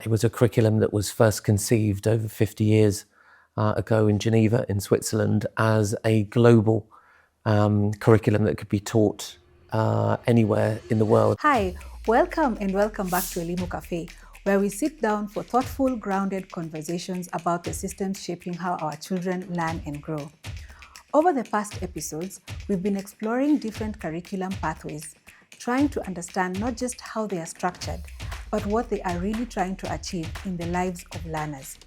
It was a curriculum that was first conceived over 50 years ago in Geneva, in Switzerland, as a global curriculum that could be taught anywhere in the world. Hi, welcome and welcome back to Elimu Café, where we sit down for thoughtful, grounded conversations about the systems shaping how our children learn and grow. Over the past episodes, we've been exploring different curriculum pathways, trying to understand not just how they are structured, but what they are really trying to achieve in the lives of learners.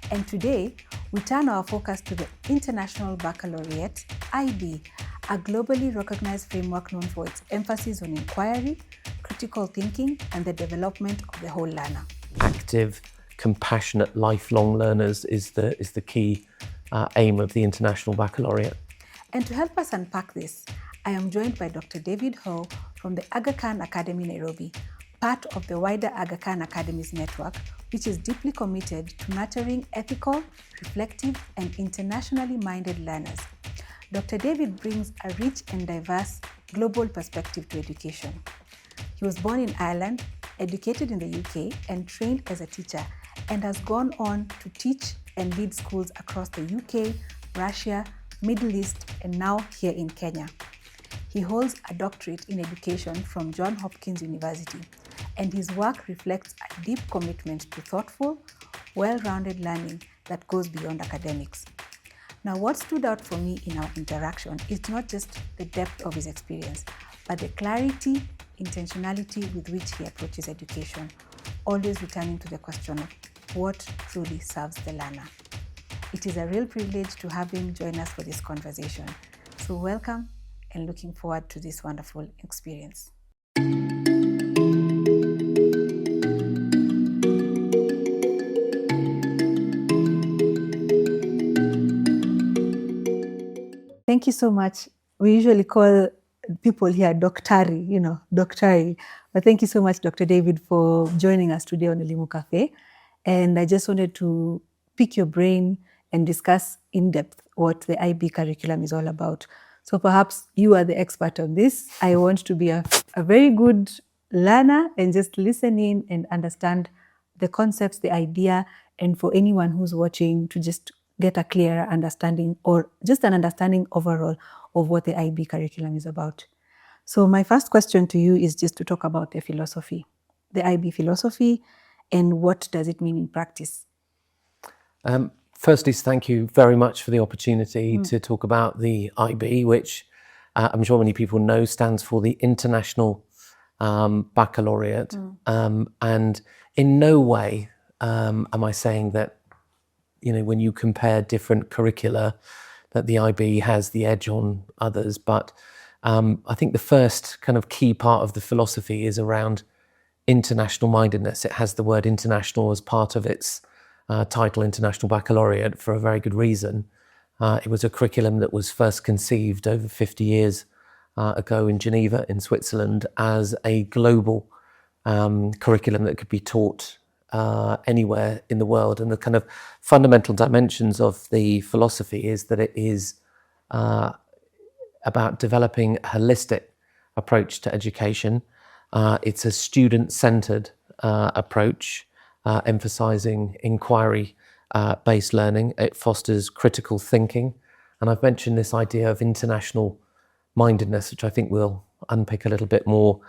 And today, we turn our focus to the International Baccalaureate, IB, a globally recognized framework known for its emphasis on inquiry, critical thinking, and the development of the whole learner. Active, compassionate, lifelong learners is the key aim of the International Baccalaureate. And to help us unpack this, I am joined by Dr. David Howe from the Aga Khan Academy, Nairobi, part of the wider Aga Khan Academies network, which is deeply committed to nurturing ethical, reflective, and internationally minded learners. Dr. David brings a rich and diverse global perspective to education. He was born in Ireland, educated in the UK, and trained as a teacher, and has gone on to teach and lead schools across the UK, Russia, Middle East, and now here in Kenya. He holds a doctorate in education from Johns Hopkins University, and his work reflects a deep commitment to thoughtful, well-rounded learning that goes beyond academics. Now, what stood out for me in our interaction is not just the depth of his experience, but the clarity, intentionality with which he approaches education, always returning to the question of what truly serves the learner. It is a real privilege to have him join us for this conversation. So welcome, and looking forward to this wonderful experience. Thank you so much. We usually call people here doctari. But thank you so much, Dr. David, for joining us today on Elimu Café. And I just wanted to pick your brain and discuss in depth what the IB curriculum is all about. So perhaps you are the expert on this. I want to be a very good learner and just listen in and understand the concepts, the idea, and for anyone who's watching to just get a clearer understanding or just an understanding overall of what the IB curriculum is about. So my first question to you is just to talk about the philosophy, the IB philosophy, and what does it mean in practice? Firstly, thank you very much for the opportunity to talk about the IB, which I'm sure many people know stands for the International Baccalaureate. And in no way am I saying that, when you compare different curricula, that the IB has the edge on others. But I think the first kind of key part of the philosophy is around international mindedness. It has the word international as part of its title, International Baccalaureate, for a very good reason. It was a curriculum that was first conceived over 50 years ago in Geneva, in Switzerland, as a global curriculum that could be taught anywhere in the world. And the kind of fundamental dimensions of the philosophy is that it is about developing a holistic approach to education. It's a student-centered approach, emphasizing inquiry-based learning. It fosters critical thinking. And I've mentioned this idea of international mindedness, which I think we'll unpick a little bit more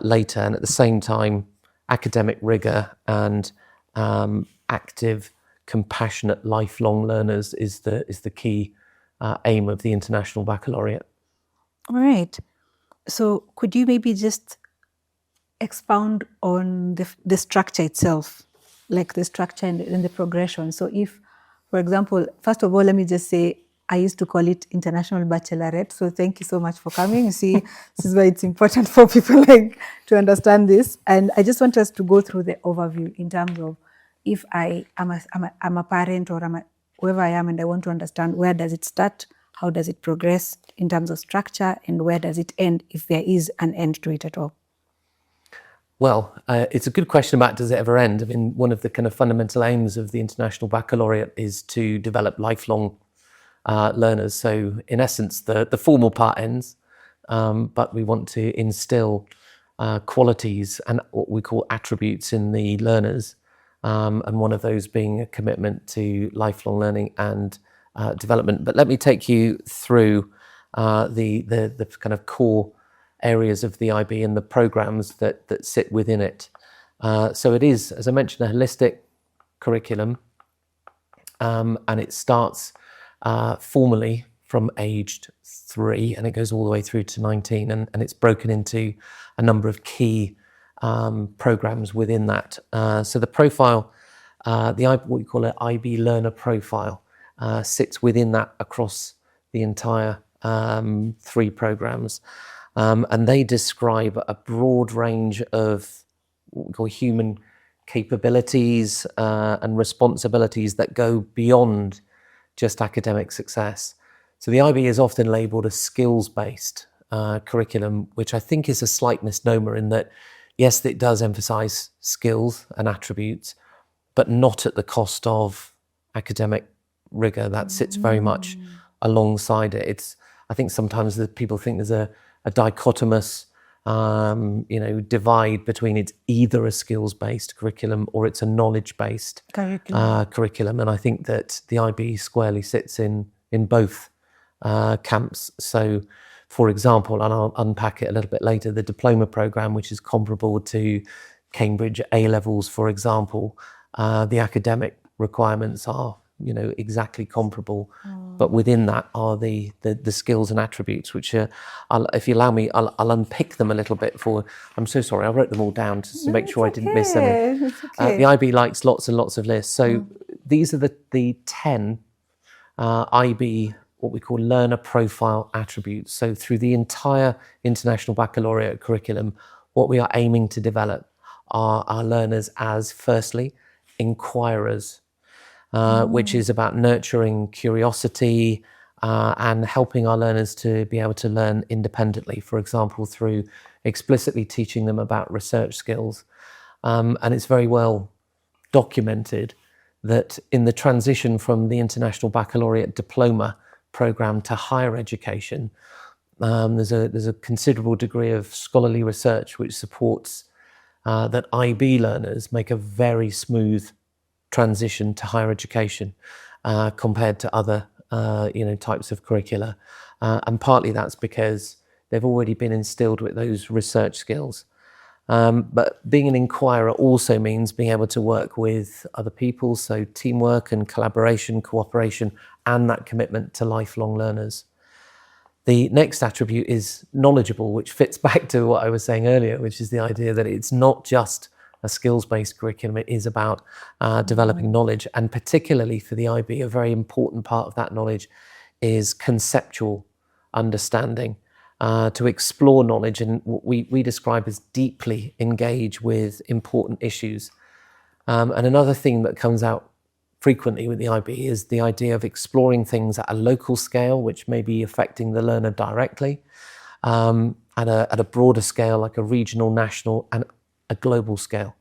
later. And at the same time, academic rigor and active, compassionate, lifelong learners is the key aim of the International Baccalaureate. All right. So could you maybe just expound on the structure itself, like the structure and the progression? So if, for example, first of all, let me just say, I used to call it International Baccalaureate. So thank you so much for coming. You see, this is why it's important for people to understand this. And I just want us to go through the overview in terms of if I'm a parent or whoever I am, and I want to understand where does it start, how does it progress in terms of structure, and where does it end, if there is an end to it at all? Well, it's a good question about does it ever end? I mean, one of the kind of fundamental aims of the International Baccalaureate is to develop lifelong learners. So in essence, the formal part ends, but we want to instill qualities and what we call attributes in the learners and one of those being a commitment to lifelong learning and development. But let me take you through the kind of core areas of the IB and the programs that sit within it. So it is, as I mentioned, a holistic curriculum, and it starts formally from aged 3 and it goes all the way through to 19, and it's broken into a number of key programs within that. So the profile, what we call an IB learner profile, sits within that across the entire 3 programs, and they describe a broad range of what we call human capabilities and responsibilities that go beyond just academic success. So the IB is often labelled a skills-based curriculum, which I think is a slight misnomer in that, yes, it does emphasise skills and attributes, but not at the cost of academic rigour. That sits very much alongside it. I think sometimes people think there's a dichotomous divide between it's either a skills-based curriculum or it's a knowledge-based curriculum. And I think that the IB squarely sits in both camps. So, for example, and I'll unpack it a little bit later, the diploma programme, which is comparable to Cambridge A-levels, for example, the academic requirements are exactly comparable, but within that are the skills and attributes, which are, if you allow me, I'll unpick them a little bit I'm so sorry, I wrote them all down to make sure I didn't miss any. The IB likes lots and lots of lists. So these are the 10 IB, what we call learner profile attributes. So through the entire International Baccalaureate curriculum, what we are aiming to develop are our learners as, firstly, inquirers, which is about nurturing curiosity and helping our learners to be able to learn independently, for example, through explicitly teaching them about research skills. And it's very well documented that in the transition from the International Baccalaureate diploma programme to higher education, there's a considerable degree of scholarly research which supports that IB learners make a very smooth transition to higher education compared to other types of curricula, and partly that's because they've already been instilled with those research skills. But being an inquirer also means being able to work with other people, so teamwork and collaboration, cooperation, and that commitment to lifelong learners. The next attribute is knowledgeable, which fits back to what I was saying earlier, which is the idea that it's not just a skills-based curriculum, it is about developing knowledge, and particularly for the IB, a very important part of that knowledge is conceptual understanding, to explore knowledge and what we describe as deeply engage with important issues. And another thing that comes out frequently with the IB is the idea of exploring things at a local scale, which may be affecting the learner directly, at a broader scale, like a regional, national, and a global scale.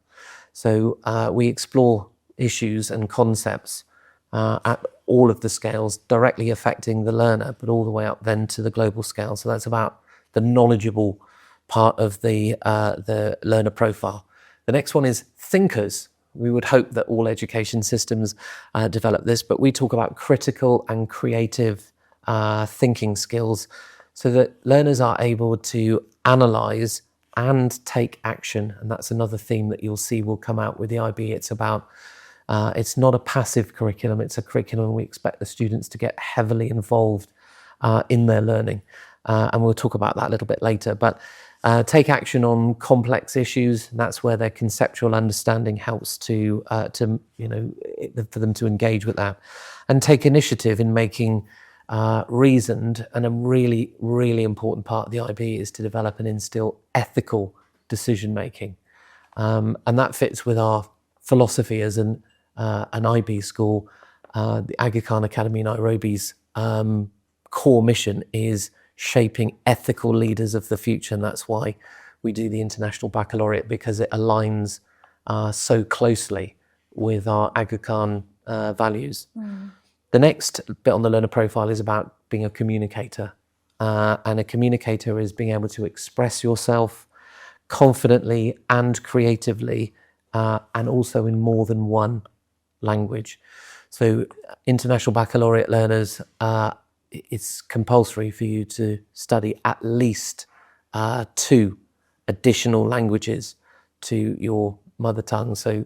So we explore issues and concepts at all of the scales, directly affecting the learner, but all the way up then to the global scale. So that's about the knowledgeable part of the learner profile. The next one is thinkers. We would hope that all education systems develop this, but we talk about critical and creative thinking skills so that learners are able to analyse and take action. And that's another theme that you'll see will come out with the IB. It's about, it's not a passive curriculum, it's a curriculum we expect the students to get heavily involved in their learning. And we'll talk about that a little bit later. But take action on complex issues. That's where their conceptual understanding helps to for them to engage with that. And take initiative in making reasoned, and a really, really important part of the IB is to develop and instill ethical decision making. And that fits with our philosophy as an IB school. The Aga Khan Academy Nairobi's core mission is shaping ethical leaders of the future, and that's why we do the International Baccalaureate, because it aligns so closely with our Aga Khan values. The next bit on the learner profile is about being a communicator, and a communicator is being able to express yourself confidently and creatively and also in more than one language. So International Baccalaureate learners, it's compulsory for you to study at least 2 additional languages to your mother tongue. So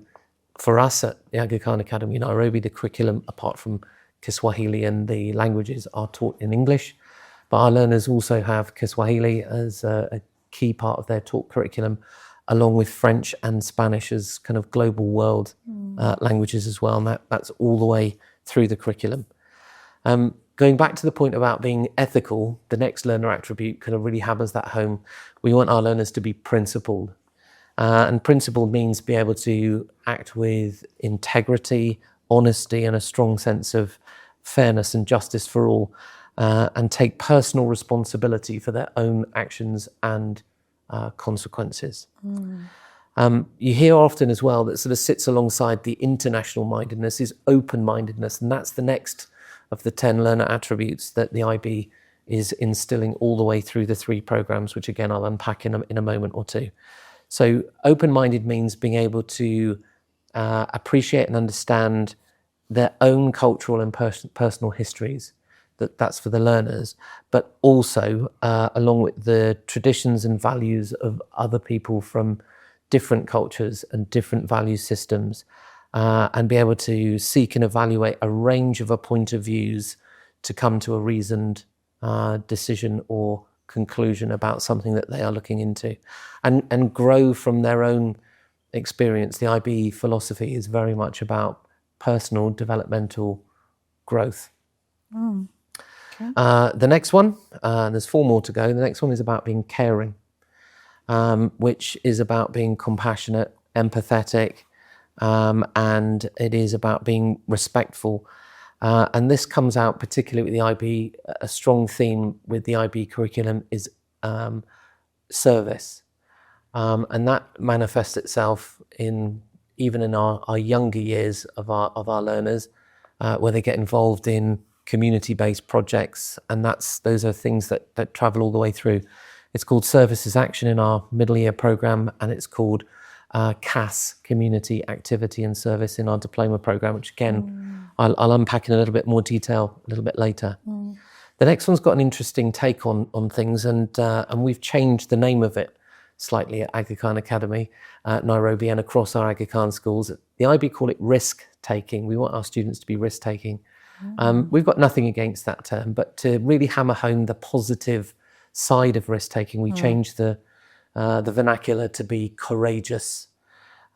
for us at the Aga Khan Academy Nairobi, the curriculum, apart from Kiswahili and the languages, are taught in English. But our learners also have Kiswahili as a key part of their taught curriculum, along with French and Spanish as kind of global world languages as well. And that's all the way through the curriculum. Going back to the point about being ethical, the next learner attribute kind of really hammers that home. We want our learners to be principled. And principled means be able to act with integrity, honesty, and a strong sense of fairness and justice for all, and take personal responsibility for their own actions and consequences. You hear often as well that sort of sits alongside the international mindedness is open-mindedness, and that's the next of the 10 learner attributes that the IB is instilling all the way through the 3 programs, which again I'll unpack in a moment or two. So open-minded means being able to appreciate and understand their own cultural and personal histories. That's for the learners, but also along with the traditions and values of other people from different cultures and different value systems, and be able to seek and evaluate a range of point of views to come to a reasoned decision or conclusion about something that they are looking into, and grow from their own experience. The IB philosophy is very much about personal developmental growth. Okay. The next one, there's 4 more to go. The next one is about being caring, which is about being compassionate, empathetic, and it is about being respectful. And this comes out particularly with the IB. A strong theme with the IB curriculum is service. And that manifests itself even in our younger years of our learners, where they get involved in community-based projects, and those are things that travel all the way through. It's called Service as Action in our middle year program, and it's called CAS, Community Activity and Service, in our diploma program, which again I'll unpack in a little bit more detail a little bit later. The next one's got an interesting take on things, and we've changed the name of it slightly at Aga Khan Academy, Nairobi, and across our Aga Khan schools. The IB call it risk-taking. We want our students to be risk-taking. We've got nothing against that term, but to really hammer home the positive side of risk-taking, we changed the vernacular to be courageous.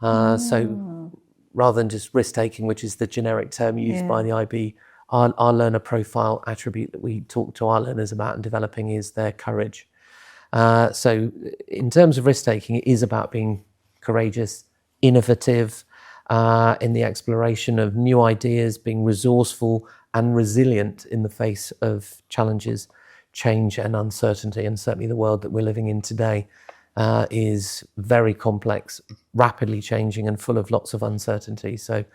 So rather than just risk-taking, which is the generic term used by the IB, our learner profile attribute that we talk to our learners about and developing is their courage. So in terms of risk-taking, it is about being courageous, innovative in the exploration of new ideas, being resourceful and resilient in the face of challenges, change and uncertainty. And certainly the world that we're living in today is very complex, rapidly changing and full of lots of uncertainty. So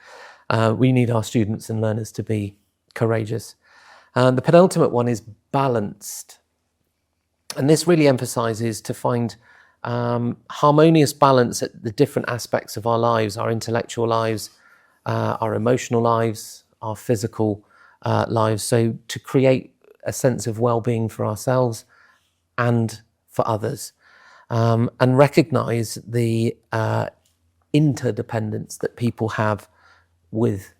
we need our students and learners to be courageous. The penultimate one is balanced. And this really emphasizes to find harmonious balance at the different aspects of our lives, our intellectual lives, our emotional lives, our physical lives. So to create a sense of well-being for ourselves and for others, and recognize the interdependence that people have with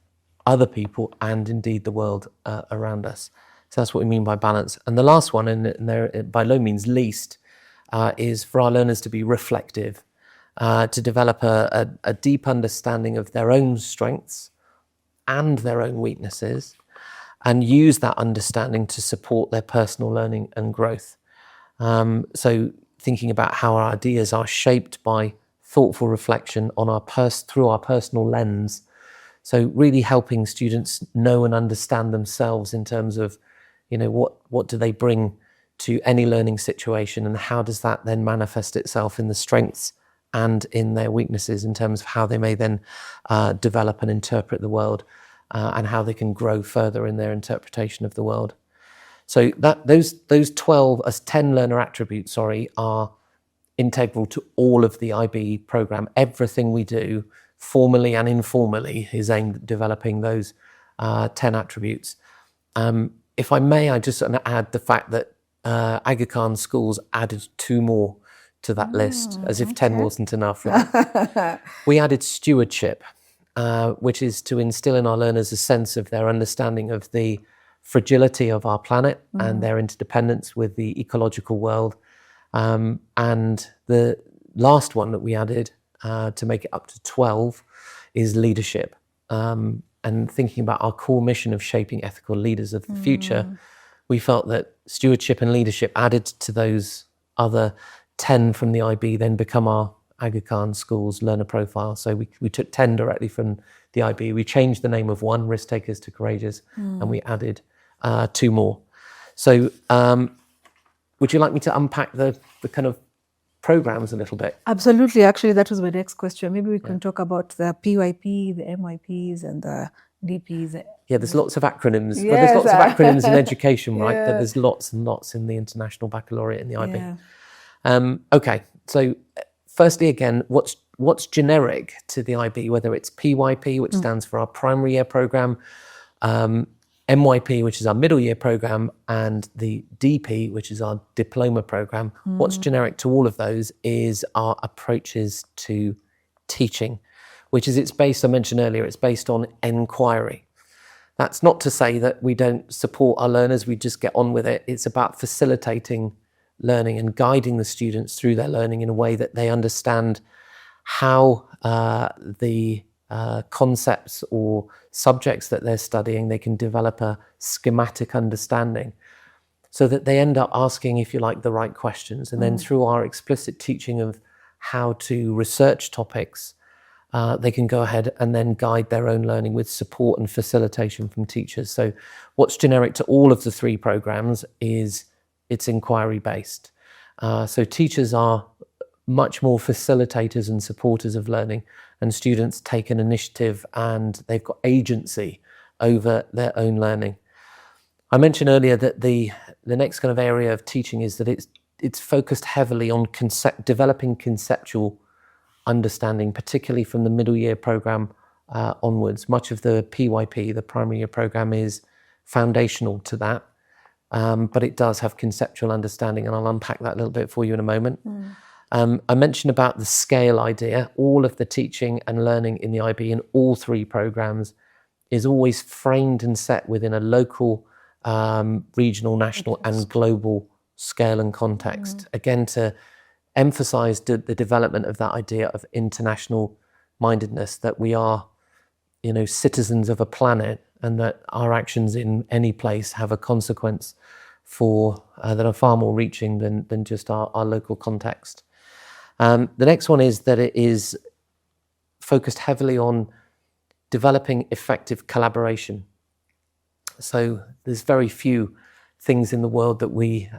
other people and indeed the world around us. So that's what we mean by balance. And the last one, and they're by no means least, is for our learners to be reflective, to develop a deep understanding of their own strengths and their own weaknesses, and use that understanding to support their personal learning and growth. So thinking about how our ideas are shaped by thoughtful reflection on through our personal lens. So really helping students know and understand themselves in terms of, what do they bring to any learning situation, and how does that then manifest itself in the strengths and in their weaknesses in terms of how they may then develop and interpret the world, and how they can grow further in their interpretation of the world. So those 10 learner attributes, are integral to all of the IB program. Everything we do formally and informally is aimed at developing those 10 attributes. If I may, I just want to add the fact that Aga Khan schools added 2 more to that list, as if 10 wasn't enough, right? We added stewardship, which is to instill in our learners a sense of their understanding of the fragility of our planet and their interdependence with the ecological world. And the last one that we added to make it up to 12 is leadership. And thinking about our core mission of shaping ethical leaders of the future, we felt that stewardship and leadership added to those other 10 from the IB then become our Aga Khan Schools learner profile. So we took 10 directly from the IB. We changed the name of one, Risk Takers to Courageous, and we added 2 more. So would you like me to unpack the kind of programs a little bit? Absolutely. Actually, that was my next question. Maybe we can talk about the PYP, the MYPs, and the DPs. Yeah, there's lots of acronyms. Yes. Well, there's lots of acronyms in education, right? Yeah. But there's lots and lots in the International Baccalaureate and the IB. Yeah. Okay, so firstly, again, what's generic to the IB, whether it's PYP, which stands for our primary year program, MYP, which is our middle year program, and the DP, which is our diploma program. What's generic to all of those is our approaches to teaching, which is I mentioned earlier, it's based on enquiry. That's not to say that we don't support our learners, we just get on with it. It's about facilitating learning and guiding the students through their learning in a way that they understand how the concepts or subjects that they're studying, they can develop a schematic understanding so that they end up asking, if you like, the right questions. And then through our explicit teaching of how to research topics, they can go ahead and then guide their own learning with support and facilitation from teachers. So what's generic to all of the 3 programs is it's inquiry based. So teachers are much more facilitators and supporters of learning, and students take an initiative and they've got agency over their own learning. I mentioned earlier that the next kind of area of teaching is that it's focused heavily on developing conceptual understanding, particularly from the middle year program onwards. Much of the PYP, the primary year program, is foundational to that, but it does have conceptual understanding, and I'll unpack that a little bit for you in a moment. I mentioned about the scale idea. All of the teaching and learning in the IB in all 3 programs is always framed and set within a local, regional, national and global scale and context. Again, to emphasize the development of that idea of international mindedness, that we are, citizens of a planet, and that our actions in any place have a consequence that are far more reaching than just our local context. The next one is that it is focused heavily on developing effective collaboration. So there's very few things in the world that we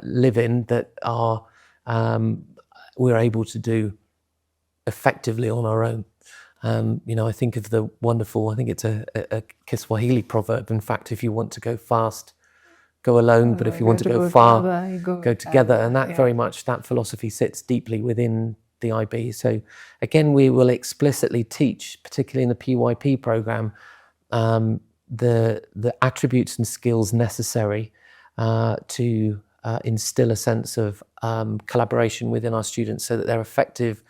live in that are we're able to do effectively on our own. I think of the wonderful, I think it's a Kiswahili proverb. In fact, if you want to go fast, go alone, but if you want to go far, go together. And that very much, that philosophy sits deeply within the IB. So again, we will explicitly teach, particularly in the PYP program, the attributes and skills necessary to instill a sense of collaboration within our students so that they're effective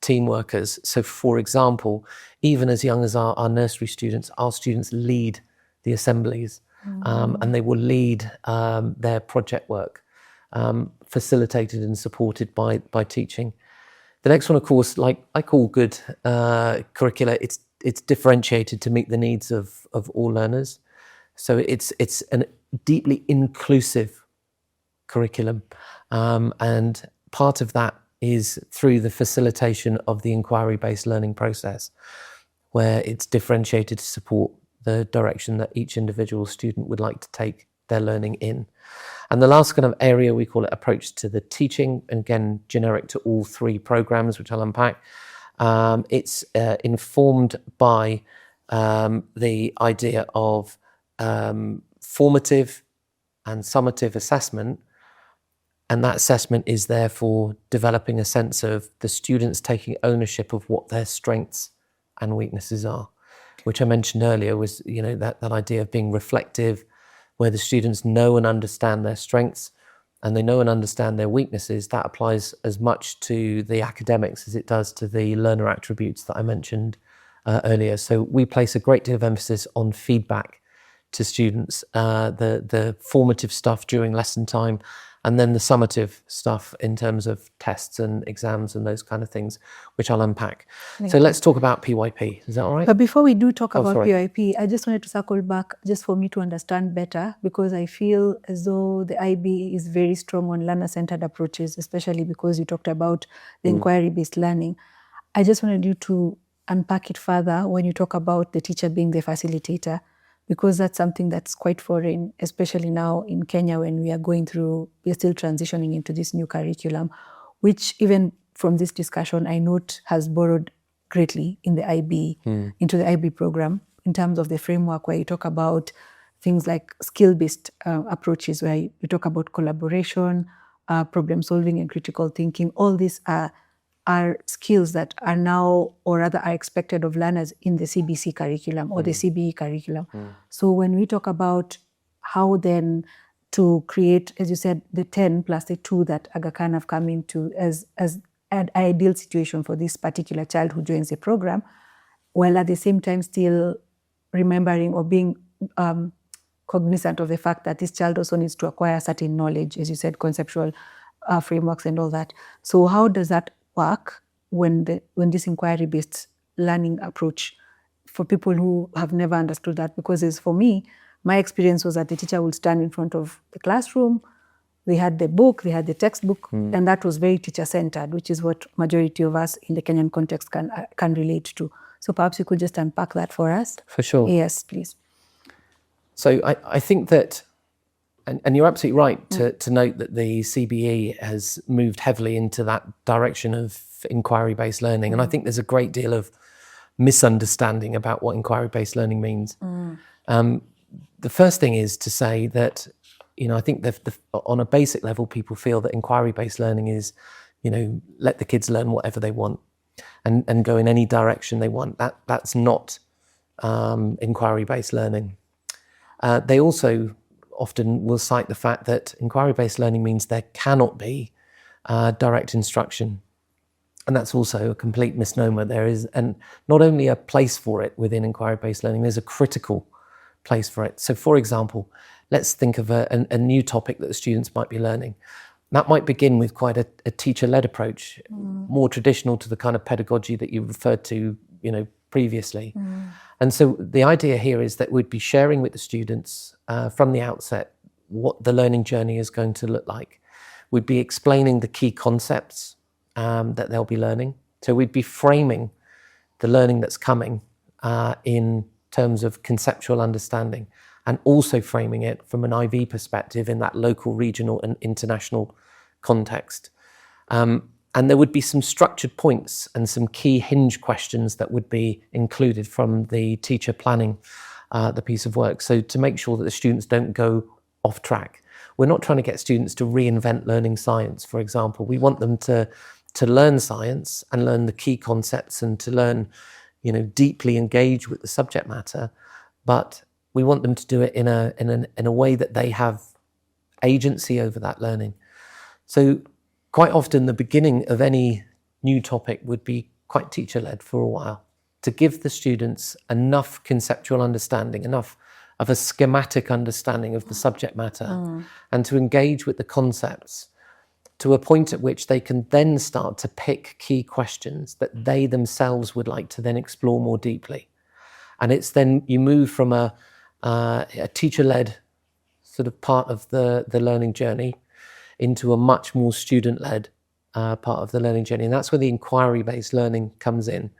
team workers. So for example, even as young as our nursery students, our students lead the assemblies. And they will lead their project work, facilitated and supported by teaching. The next one, of course, like all good curricula, it's differentiated to meet the needs of all learners. So it's a deeply inclusive curriculum, and part of that is through the facilitation of the inquiry-based learning process, where it's differentiated to support the direction that each individual student would like to take their learning in. And the last kind of area, we call it approach to the teaching, and again, generic to all 3 programs, which I'll unpack. It's informed by the idea of formative and summative assessment. And that assessment is therefore developing a sense of the students taking ownership of what their strengths and weaknesses are, which I mentioned earlier was, that idea of being reflective, where the students know and understand their strengths and they know and understand their weaknesses. That applies as much to the academics as it does to the learner attributes that I mentioned earlier. So we place a great deal of emphasis on feedback to students, the formative stuff during lesson time, and then the summative stuff in terms of tests and exams and those kind of things, which I'll unpack. So let's talk about PYP. Is that all right? But before we do talk about PYP, I just wanted to circle back just for me to understand better, because I feel as though the IB is very strong on learner-centered approaches, especially because you talked about the inquiry-based learning. I just wanted you to unpack it further when you talk about the teacher being the facilitator, because that's something that's quite foreign, especially now in Kenya when we are still transitioning into this new curriculum, which even from this discussion, I note has borrowed greatly in the IB, into the IB program, in terms of the framework where you talk about things like skill-based approaches, where you talk about collaboration, problem solving and critical thinking. All these are skills that are now, or rather are expected of learners in the CBC curriculum or the CBE curriculum. So when we talk about how then to create, as you said, the 10 plus the 2 that Aga Khan have come into as an ideal situation for this particular child who joins the program, while at the same time still remembering or being cognizant of the fact that this child also needs to acquire certain knowledge, as you said, conceptual frameworks and all that. So how does that work when this inquiry-based learning approach, for people who have never understood that? Because as for me, my experience was that the teacher would stand in front of the classroom, they had the book, they had the textbook, and that was very teacher-centered, which is what majority of us in the Kenyan context can relate to. So perhaps you could just unpack that for us. For sure. Yes, please. So I think that, and you're absolutely right to note that the CBE has moved heavily into that direction of inquiry-based learning. And I think there's a great deal of misunderstanding about what inquiry-based learning means. The first thing is to say that, I think that on a basic level, people feel that inquiry-based learning is, let the kids learn whatever they want and go in any direction they want. That's not inquiry-based learning. They also often will cite the fact that inquiry-based learning means there cannot be direct instruction. And that's also a complete misnomer. There is not only a place for it within inquiry-based learning, there's a critical place for it. So for example, let's think of a new topic that the students might be learning. That might begin with quite a teacher-led approach, more traditional to the kind of pedagogy that you referred to, previously. And so the idea here is that we'd be sharing with the students from the outset what the learning journey is going to look like. We'd be explaining the key concepts that they'll be learning. So we'd be framing the learning that's coming in terms of conceptual understanding, and also framing it from an IB perspective in that local, regional and international context. And there would be some structured points and some key hinge questions that would be included from the teacher planning the piece of work. So to make sure that the students don't go off track. We're not trying to get students to reinvent learning science, for example. We want them to learn science and learn the key concepts and to learn, deeply engage with the subject matter. But we want them to do it in a way that they have agency over that learning. So quite often the beginning of any new topic would be quite teacher-led for a while, to give the students enough conceptual understanding, enough of a schematic understanding of the subject matter, and to engage with the concepts to a point at which they can then start to pick key questions that they themselves would like to then explore more deeply. And it's then you move from a teacher-led sort of part of the learning journey into a much more student-led part of the learning journey. And that's where the inquiry-based learning comes in.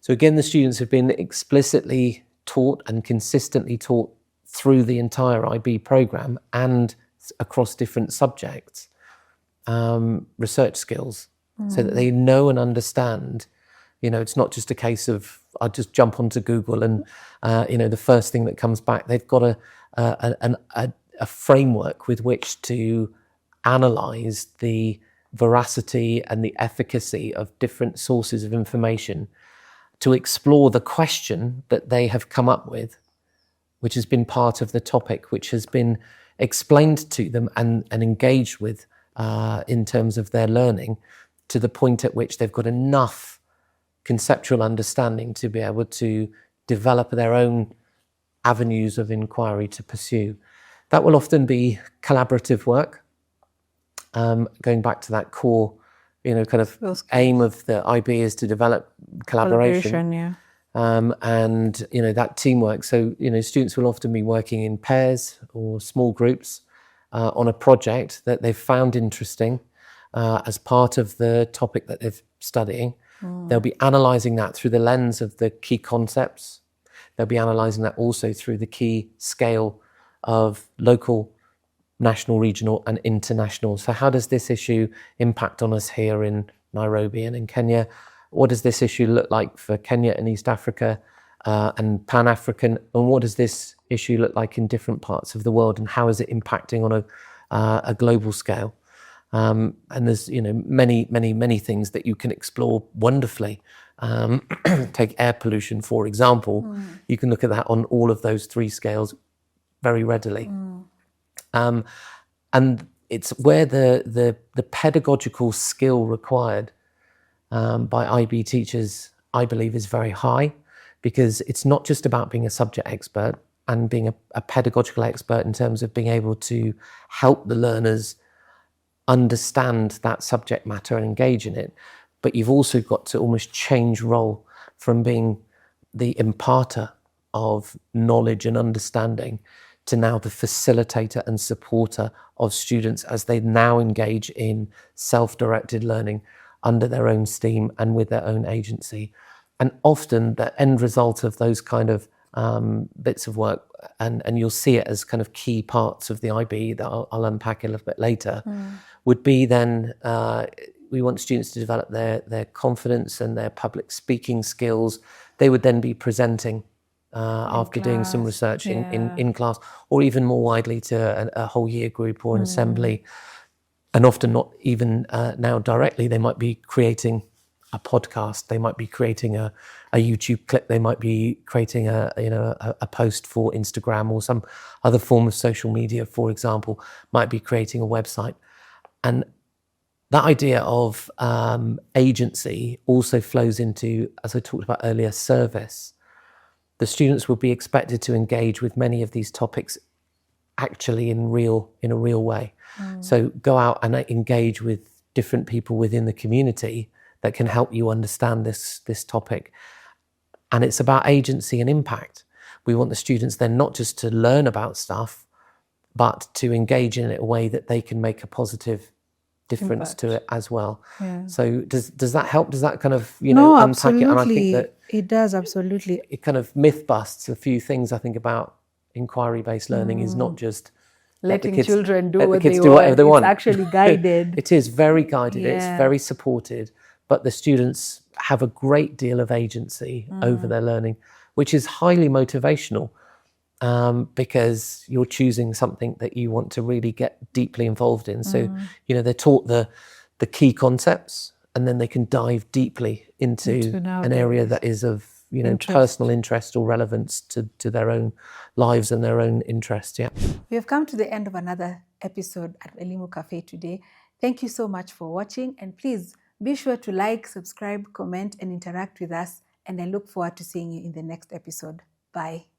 So again, the students have been explicitly taught and consistently taught through the entire IB program and across different subjects, research skills, so that they know and understand. It's not just a case of, I'll just jump onto Google and, the first thing that comes back. They've got a framework with which to analyze the veracity and the efficacy of different sources of information to explore the question that they have come up with, which has been part of the topic, which has been explained to them and engaged with in terms of their learning, to the point at which they've got enough conceptual understanding to be able to develop their own avenues of inquiry to pursue. That will often be collaborative work, going back to that core, kind of aim of the IB is to develop collaboration. Yeah. And that teamwork. So students will often be working in pairs or small groups on a project that they've found interesting as part of the topic that they're studying. They'll be analysing that through the lens of the key concepts. They'll be analysing that also through the key scale of local, national, regional and international. So how does this issue impact on us here in Nairobi and in Kenya? What does this issue look like for Kenya and East Africa and Pan-African? And what does this issue look like in different parts of the world? And how is it impacting on a global scale? And there's many things that you can explore wonderfully. Take air pollution, for example. You can look at that on all of those three scales very readily. And it's where the pedagogical skill required by IB teachers, I believe, is very high, because it's not just about being a subject expert and being a pedagogical expert in terms of being able to help the learners understand that subject matter and engage in it, but you've also got to almost change role from being the imparter of knowledge and understanding to now the facilitator and supporter of students as they now engage in self-directed learning under their own steam and with their own agency. And often the end result of those kind of bits of work, and you'll see it as kind of key parts of the IB that I'll unpack a little bit later, would be then we want students to develop their confidence and their public speaking skills. They would then be presenting after doing some research in class, or even more widely to a whole year group or an assembly. And often not even now directly, they might be creating a podcast, they might be creating a YouTube clip, they might be creating a post for Instagram or some other form of social media, for example, might be creating a website. And that idea of agency also flows into, as I talked about earlier, service. The students will be expected to engage with many of these topics actually in a real way. So go out and engage with different people within the community that can help you understand this topic. And it's about agency and impact. We want the students then not just to learn about stuff, but to engage in it in a way that they can make a positive difference to it as well. Yeah. So does that help? Does that kind of No, unpack absolutely. it? And I think that it does, absolutely. it kind of myth busts a few things. I think about inquiry-based learning is not just letting kids, children do let the what kids they do want. whatever they want. It's actually guided. It is very guided. It's Yeah. very supported, but the students have a great deal of agency over their learning, which is highly motivational. Because you're choosing something that you want to really get deeply involved in. So, they're taught the key concepts, and then they can dive deeply into an area that is of, personal interest or relevance to their own lives and their own interests. Yeah. We have come to the end of another episode at Elimu Café today. Thank you so much for watching, and please be sure to like, subscribe, comment, and interact with us. And I look forward to seeing you in the next episode. Bye.